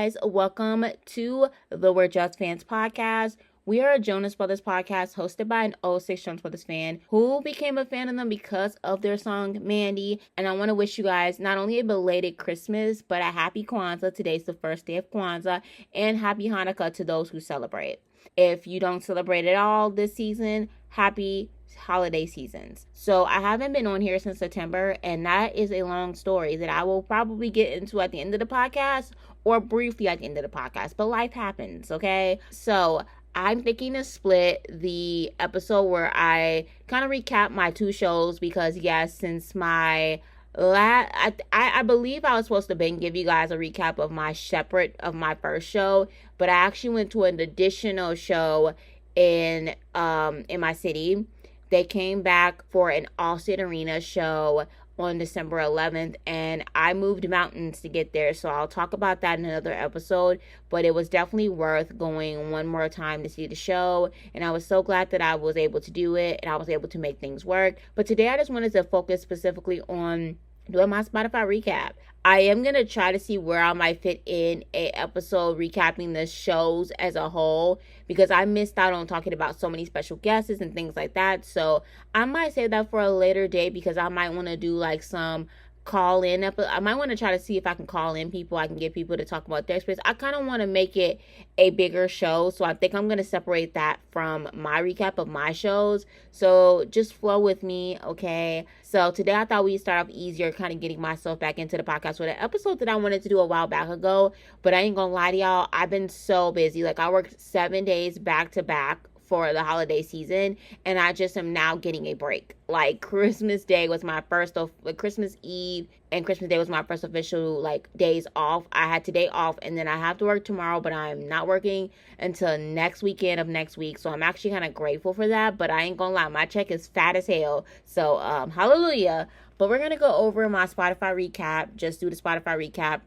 guys. Welcome to the We're Just Fans podcast. We are a Jonas Brothers podcast hosted by an 06 Jonas Brothers fan who became a fan of them because of their song Mandy. And I want to wish you guys not only a belated Christmas, but a happy Kwanzaa. Today's the first day of Kwanzaa. And happy Hanukkah to those who celebrate. If you don't celebrate at all this season, happy holiday seasons. So I haven't been on here since September, and that is a long story that I will probably get into at the end of the podcast or briefly at the end of the podcast, but life happens, okay? So I'm thinking to split the episode where I kind of recap my two shows because yes, since my I believe I was supposed to give you guys a recap of my first show, but I actually went to an additional show in my city. They came back for an Allstate Arena show on December 11th, and I moved mountains to get there, so I'll talk about that in another episode, but it was definitely worth going one more time to see the show, and I was so glad that I was able to do it, and I was able to make things work. But today I just wanted to focus specifically on doing my Spotify recap. I am going to try to see where I might fit in a episode recapping the shows as a whole because I missed out on talking about so many special guests and things like that. So I might save that for a later day because I might want to do like some call in. I might want to try to see if I can call in people. I can get people to talk about their experience. I kind of want to make it a bigger show. So I think I'm going to separate that from my recap of my shows. So just flow with me, okay? So today I thought we'd start off easier, kind of getting myself back into the podcast with an episode that I wanted to do a while back ago. But I ain't going to lie to y'all. I've been so busy. Like I worked 7 days back to back for the holiday season, and I just am now getting a break. Like Christmas Day was my first Christmas Eve and Christmas Day was my first official days off. I had today off, and then I have to work tomorrow, but I'm not working until next weekend of next week. So I'm actually kind of grateful for that, but I ain't gonna lie, my check is fat as hell. So hallelujah. But we're gonna go over my Spotify recap, just do the Spotify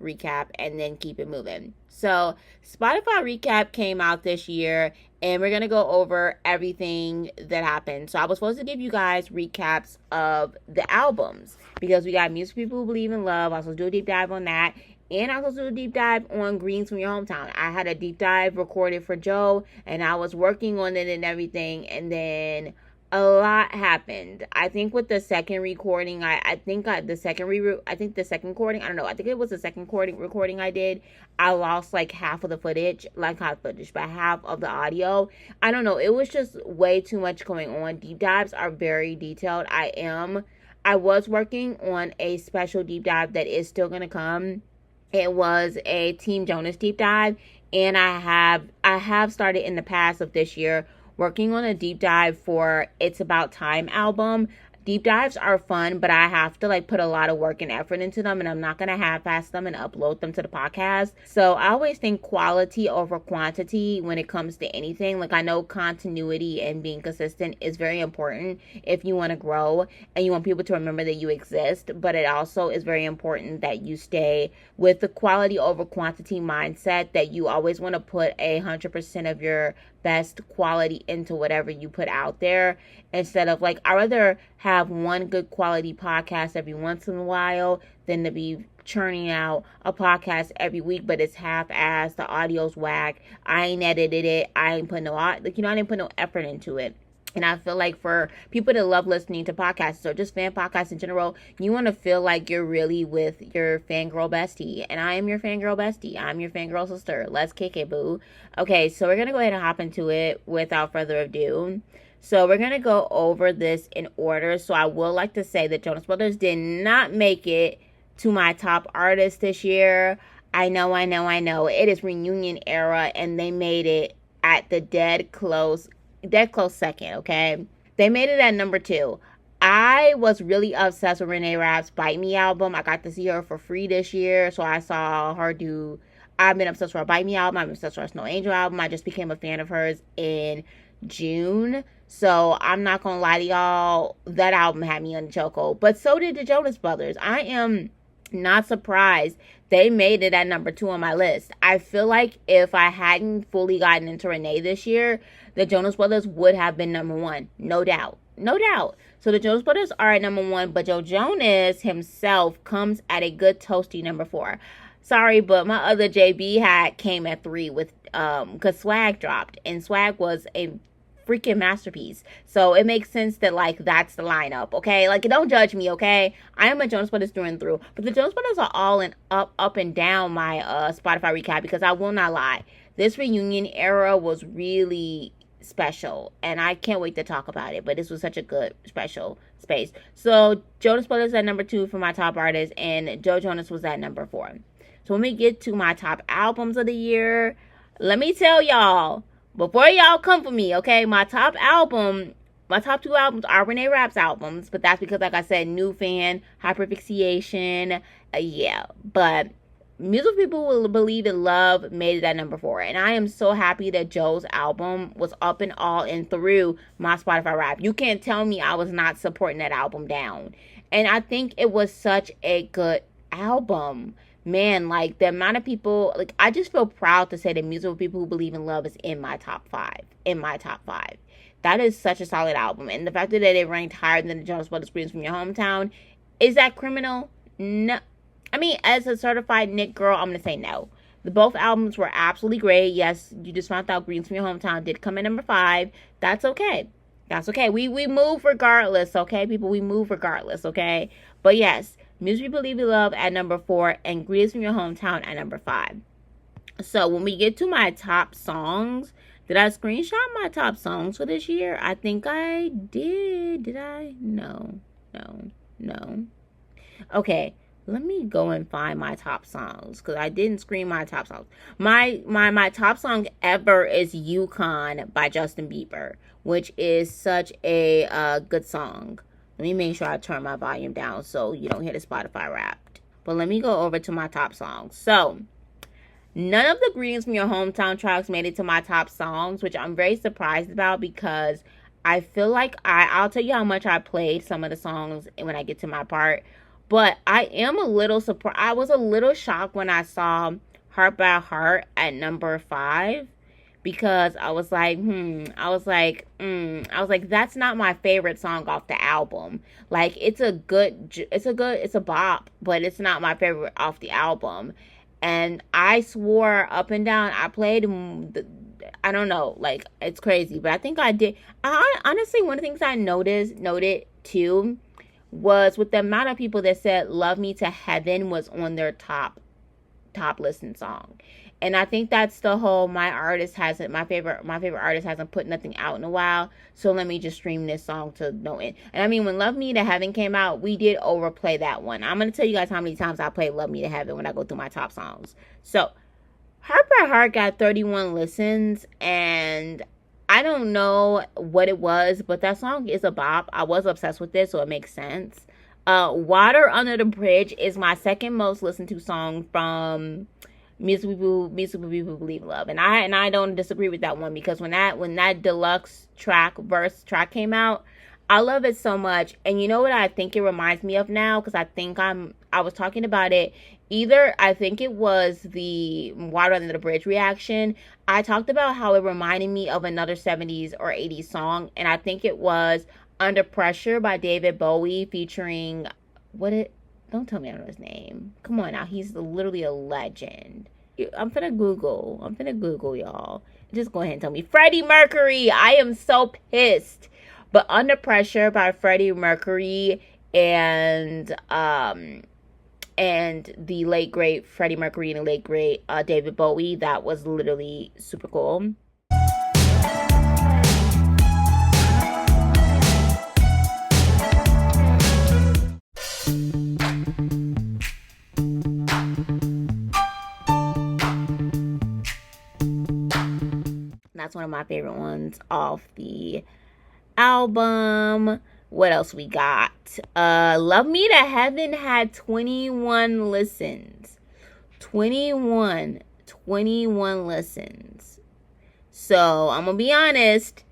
recap, and then keep it moving. So Spotify recap came out this year, and we're going to go over everything that happened. So I was supposed to give you guys recaps of the albums because we got Music People Who Believe in Love. I was supposed to do a deep dive on that. And I was supposed to do a deep dive on Greens from Your Hometown. I had a deep dive recorded for Joe, and I was working on it and everything. And then a lot happened. I think with the second recording, I think it was the second recording I did. I lost half of the footage, but half of the audio. I don't know. It was just way too much going on. Deep dives are very detailed. I was working on a special deep dive that is still going to come. It was a Team Jonas deep dive, and I have started in the past of this year working on a deep dive for It's About Time album. Deep dives are fun, but I have to put a lot of work and effort into them, and I'm not going to half-ass them and upload them to the podcast. So I always think quality over quantity when it comes to anything. I know continuity and being consistent is very important if you want to grow and you want people to remember that you exist, but it also is very important that you stay with the quality over quantity mindset, that you always want to put 100% of your best quality into whatever you put out there, instead of I'd rather have one good quality podcast every once in a while than to be churning out a podcast every week, but it's half-assed, the audio's whack, I ain't edited it, I ain't put I didn't put no effort into it. And I feel for people that love listening to podcasts or just fan podcasts in general, you want to feel like you're really with your fangirl bestie. And I am your fangirl bestie. I'm your fangirl sister. Let's kick it, boo. Okay, so we're going to go ahead and hop into it without further ado. So we're going to go over this in order. So I would like to say that Jonas Brothers did not make it to my top artists this year. I know. It is reunion era, and they made it at the dead close second, okay? They made it at number 2. I was really obsessed with Renee Rapp's Bite Me album. I got to see her for free this year, so I saw her do... I've been obsessed with her Bite Me album. I've been obsessed with her Snow Angel album. I just became a fan of hers in June. So I'm not gonna lie to y'all, that album had me on the chokehold. But so did the Jonas Brothers. I am not surprised they made it at number 2 on my list. I feel like if I hadn't fully gotten into Renee this year, the Jonas Brothers would have been number 1. No doubt. So the Jonas Brothers are at number 1, but Joe Jonas himself comes at a good toasty number 4. sorry, but my other JB hat came at 3 with because Swag dropped, and Swag was a freaking masterpiece. So it makes sense that like that's the lineup, okay? Like don't judge me, okay? I am a Jonas Brothers through and through, but the Jonas Brothers are all in up and down my Spotify recap, because I will not lie, this reunion era was really special, and I can't wait to talk about it. But this was such a good special space. So Jonas Brothers at number 2 for my top artist, and Joe Jonas was at number 4. So when we get to my top albums of the year, let me tell y'all, before y'all come for me, okay, my top 2 albums are Renee Rapp's albums, but that's because, like I said, New Fan, Hyperfixation, yeah. But Music People Will Believe in Love made it at number 4. And I am so happy that Joe's album was up and all and through my Spotify Rap. You can't tell me I was not supporting that album down. And I think it was such a good album. Man, like the amount of people, like I just feel proud to say that Music People Who Believe in Love is in my top 5. That is such a solid album. And the fact that it ranked higher than the Jonas Brothers Greetings from Your Hometown, is that criminal? No. I mean, as a certified Nick girl, I'm going to say no. Both albums were absolutely great. Yes, you just found out Greetings from Your Hometown did come in number 5. That's okay. That's okay. We move regardless, okay, people? We move regardless, okay? But yes, Music People Believe in Love at number 4 and Greetings from Your Hometown at number 5. So when we get to my top songs, did I screenshot my top songs for this year? I think I did. Did I? No. Okay. Let me go and find my top songs, because I didn't screen my top songs. My top song ever is Yukon by Justin Bieber, which is such a good song. Let me make sure I turn my volume down so you don't hear the Spotify Wrapped. But let me go over to my top songs. So, none of the Greetings from Your Hometown tracks made it to my top songs, which I'm very surprised about, because I feel like I'll tell you how much I played some of the songs when I get to my part. But I am a little surprised. I was a little shocked when I saw Heart by Heart at number 5, because I was like, that's not my favorite song off the album. Like, it's a bop, but it's not my favorite off the album. And I swore up and down, I played, I don't know, like, it's crazy, but I think I did. Honestly, one of the things I noted too, was with the amount of people that said Love Me to Heaven was on their top listened song. And I think that's the whole, my favorite artist hasn't put nothing out in a while, so let me just stream this song to no end. And I mean, when Love Me to Heaven came out, we did overplay that one. I'm going to tell you guys how many times I played Love Me to Heaven when I go through my top songs. So Heart by Heart got 31 listens, and I don't know what it was, but that song is a bop. I was obsessed with it, so it makes sense. Water Under the Bridge is my second most listened to song from Music People Believe in Love. And I don't disagree with that one, because when that deluxe verse track came out, I love it so much. And you know what I think it reminds me of now? Because I was talking about it. Either I think it was the Water Under the Bridge reaction. I talked about how it reminded me of another 70s or 80s song, and I think it was Under Pressure by David Bowie featuring don't tell me I know his name. Come on now, he's literally a legend. I'm finna Google, y'all. Just go ahead and tell me. Freddie Mercury. I am so pissed. But Under Pressure by Freddie Mercury and the late great Freddie Mercury and the late great David Bowie, that was literally super cool. That's one of my favorite ones off the album. What else we got? Love Me to Heaven had 21 listens. 21 listens. So I'm gonna be honest.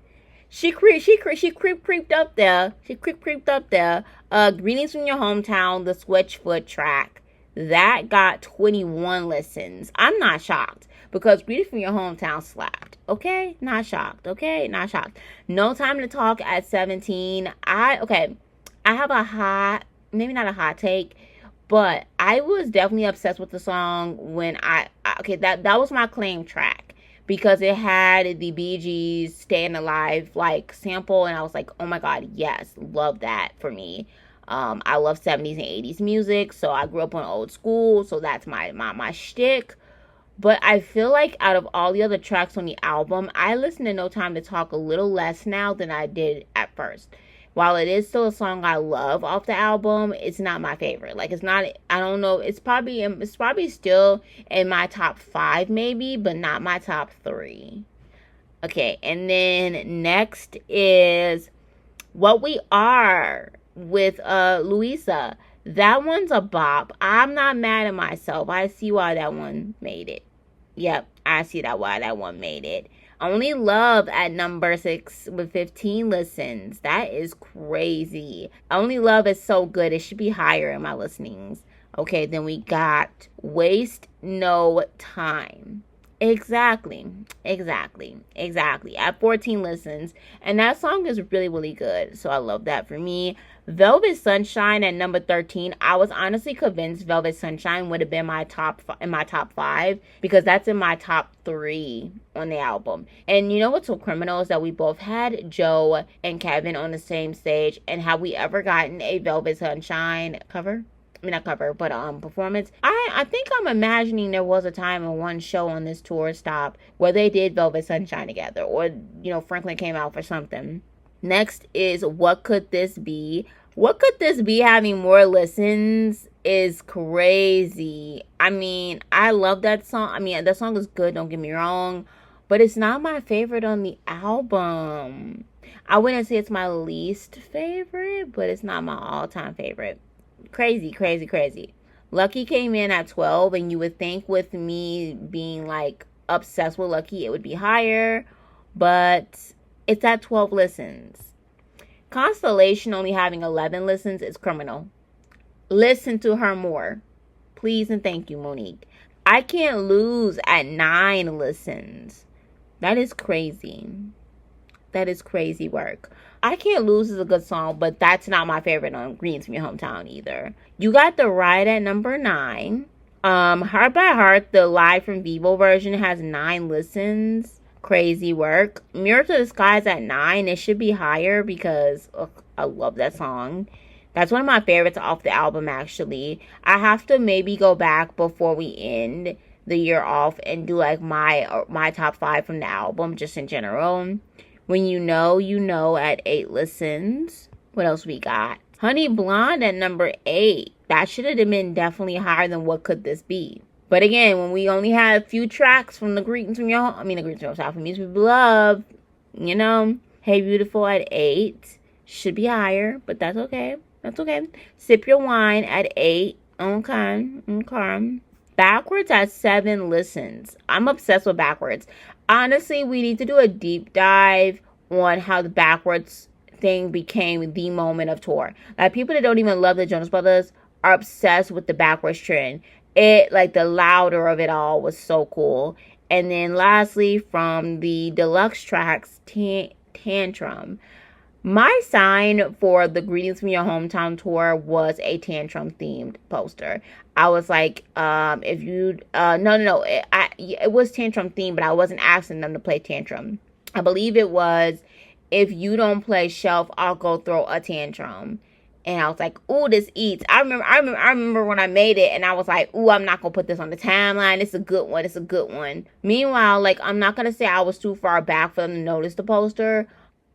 She creeped up there. Greetings from Your Hometown, the Switchfoot track, that got 21 listens. I'm not shocked, because Greetings from Your Hometown slapped. Okay, not shocked. No Time to Talk at 17. I have maybe not a hot take. But I was definitely obsessed with the song when that was my claim track because it had the Bee Gees Staying Alive like sample, and I was like, oh my god, yes, love that for me. I love 70s and 80s music, so I grew up on old school, so that's my shtick. But I feel like out of all the other tracks on the album, I listen to No Time to Talk a little less now than I did at first. While it is still a song I love off the album, it's not my favorite. Like, it's not, I don't know, it's probably still in my top 5 maybe, but not my top 3. Okay, and then next is What We Are with Louisa. That one's a bop. I'm not mad at myself. I see why that one made it. Yep, I see why that one made it. Only Love at number 6 with 15 listens. That is crazy. Only Love is so good. It should be higher in my listenings. Okay, then we got Waste No Time. Exactly. At 14 listens. And that song is really, really good. So I love that for me. Velvet Sunshine at number 13. I was honestly convinced Velvet Sunshine would have been my top 5 because that's in my top 3 on the album. And you know what's so criminal is that we both had Joe and Kevin on the same stage. And have we ever gotten a Velvet Sunshine cover? I mean, not cover, but performance. I think I'm imagining there was a time in one show on this tour stop where they did Velvet Sunshine together, or Franklin came out for something. Next is What Could This Be? What Could This Be having more listens is crazy. I mean, I love that song. I mean, that song is good, don't get me wrong, but it's not my favorite on the album. I wouldn't say it's my least favorite, but it's not my all-time favorite. Crazy. Lucky came in at 12, and you would think with me being like obsessed with Lucky it would be higher, but it's at 12 listens. Constellation only having 11 listens is criminal. Listen to her more, please and thank you, Monique. I Can't Lose at 9 listens. That is crazy. That is crazy work. I Can't Lose is a good song, but that's not my favorite on Green to Your Hometown either. You got The Ride at number 9. Heart by Heart, the live from Vivo version, has 9 listens. Crazy work. Mirror to the Sky is at 9. It should be higher because I love that song. That's one of my favorites off the album, actually. I have to maybe go back before we end the year off and do like my top 5 from the album, just in general. When You Know at 8 listens. What else we got? Honey Blonde at number 8. That should have been definitely higher than What Could This Be? But again, when we only had a few tracks from the Greetings from Your Home, the Greetings from Your South, Music We Love, Hey Beautiful at 8. Should be higher, but that's okay. Sip Your Wine at 8. Okay. Backwards at 7 listens. I'm obsessed with Backwards. Honestly, we need to do a deep dive on how the Backwards thing became the moment of tour. Like, people that don't even love the Jonas Brothers are obsessed with the Backwards trend. It, like, the louder of it all was so cool. And then lastly, from the deluxe tracks, Tantrum. My sign for the Greetings from Your Hometown tour was a Tantrum themed poster. I was like, if you, no, it was Tantrum themed, but I wasn't asking them to play Tantrum. I believe it was, if you don't play Shelf, I'll go throw a tantrum. And I was like, ooh, this eats. I remember when I made it and I was like, ooh, I'm not going to put this on the timeline. It's a good one. Meanwhile, like, I'm not going to say I was too far back for them to notice the poster.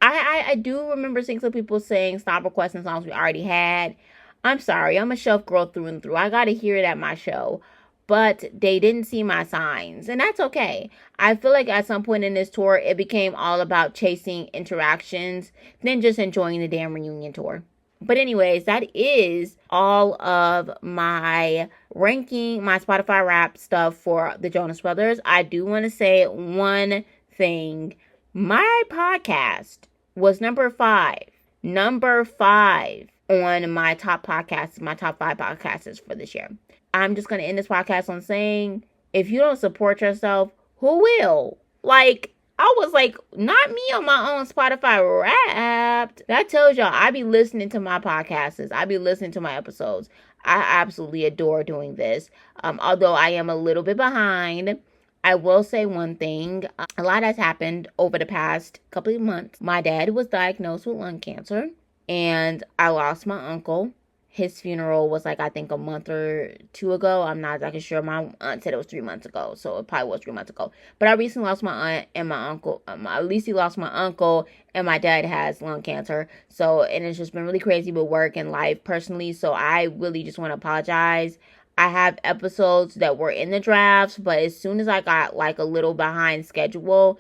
I do remember seeing some people saying stop requesting songs we already had. I'm sorry, I'm a shelf girl through and through. I got to hear it at my show. But they didn't see my signs, and that's okay. I feel like at some point in this tour, it became all about chasing interactions than just enjoying the damn reunion tour. But anyways, that is all of my ranking, my Spotify rap stuff for the Jonas Brothers. I do want to say one thing. My podcast was number 5 on my top 5 podcasts for this year. I'm just going to end this podcast on saying, if you don't support yourself, who will? Like, I was like, not me on my own Spotify Wrapped. That tells y'all I be listening to my podcasts. I be listening to my episodes. I absolutely adore doing this. Although I am a little bit behind, I will say one thing. A lot has happened over the past couple of months. My dad was diagnosed with lung cancer, and I lost my uncle. His funeral was like, I think a month or two ago. I'm not exactly sure. My aunt said it was 3 months ago, so it probably was 3 months ago. But I recently lost my aunt and my uncle. At least he lost my uncle, and my dad has lung cancer. So, and it's just been really crazy with work and life personally. So I really just want to apologize. I have episodes that were in the drafts, but as soon as I got like a little behind schedule,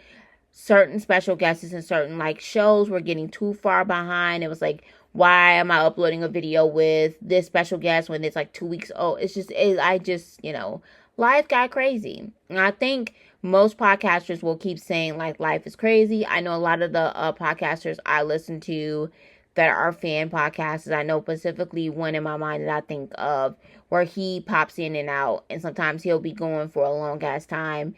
certain special guests and certain like shows were getting too far behind. It was like, why am I uploading a video with this special guest when it's like 2 weeks old? I just, life got crazy. And I think most podcasters will keep saying like life is crazy. I know a lot of the podcasters I listen to that are fan podcasts. I know specifically one in my mind that I think of where he pops in and out, and sometimes he'll be going for a long ass time.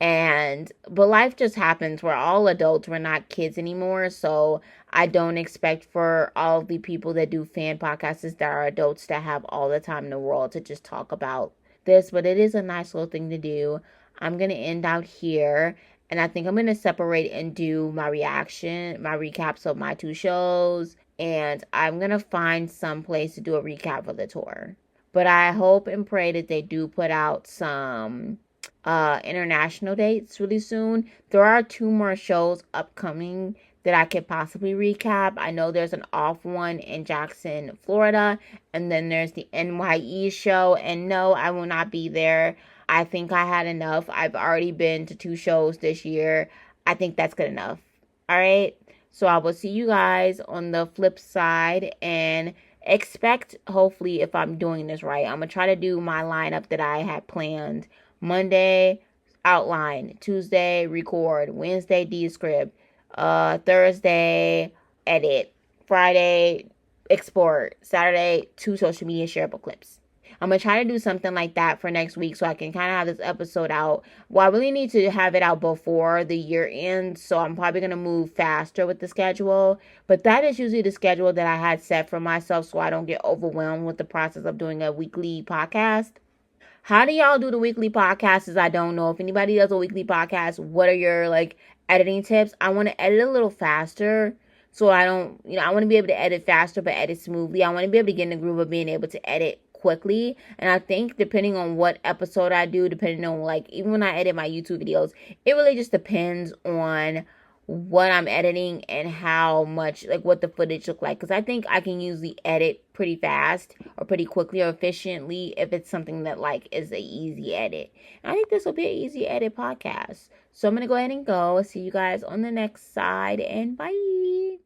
But life just happens. We're all adults. We're not kids anymore. So I don't expect for all of the people that do fan podcasts that are adults to have all the time in the world to just talk about this. But it is a nice little thing to do. I'm going to end out here. And I think I'm going to separate and do my recaps of my 2 shows. And I'm going to find some place to do a recap for the tour. But I hope and pray that they do put out some international dates really soon. There are 2 more shows upcoming that I could possibly recap. I know there's an off one in Jackson, Florida, and then there's the NYE show. And no, I will not be there. I think I had enough. I've already been to 2 shows this year. I think that's good enough. All right. So I will see you guys on the flip side, and expect, hopefully, if I'm doing this right, I'm going to try to do my lineup that I had planned. Monday, outline. Tuesday, record. Wednesday, descript. Thursday, edit. Friday, export. Saturday, 2 social media shareable clips. I'm going to try to do something like that for next week so I can kind of have this episode out. Well, I really need to have it out before the year ends, so I'm probably going to move faster with the schedule. But that is usually the schedule that I had set for myself so I don't get overwhelmed with the process of doing a weekly podcast. How do y'all do the weekly podcasts? I don't know. If anybody does a weekly podcast, what are your editing tips? I want to edit a little faster. So I don't, I want to be able to edit faster, but edit smoothly. I want to be able to get in the groove of being able to edit quickly. And I think depending on what episode I do, depending on even when I edit my YouTube videos, it really just depends on what I'm editing and how much, what the footage look like. Because I think I can usually edit pretty fast or pretty quickly or efficiently if it's something that is a easy edit. And I think this will be an easy edit podcast. So I'm going to go ahead and go. See you guys on the next side, and bye.